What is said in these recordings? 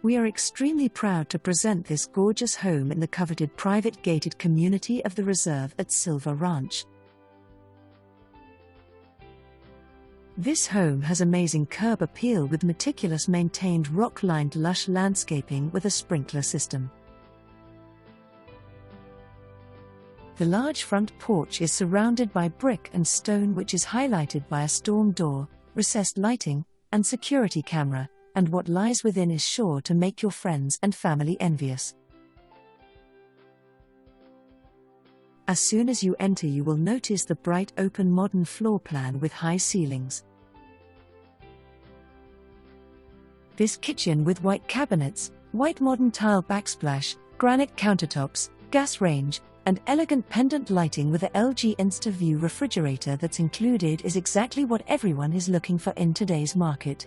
We are extremely proud to present this gorgeous home in the coveted private gated community of the Reserve at Silver Ranch. This home has amazing curb appeal with meticulous maintained rock-lined lush landscaping with a sprinkler system. The large front porch is surrounded by brick and stone, which is highlighted by a storm door, recessed lighting, and security camera, and what lies within is sure to make your friends and family envious. As soon as you enter, you will notice the bright open modern floor plan with high ceilings. This kitchen with white cabinets, white modern tile backsplash, granite countertops, gas range, and elegant pendant lighting with a LG InstaView refrigerator that's included is exactly what everyone is looking for in today's market.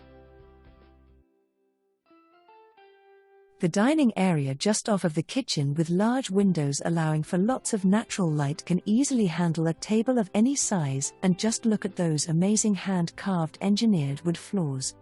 The dining area just off of the kitchen with large windows allowing for lots of natural light can easily handle a table of any size, and just look at those amazing hand-carved engineered wood floors.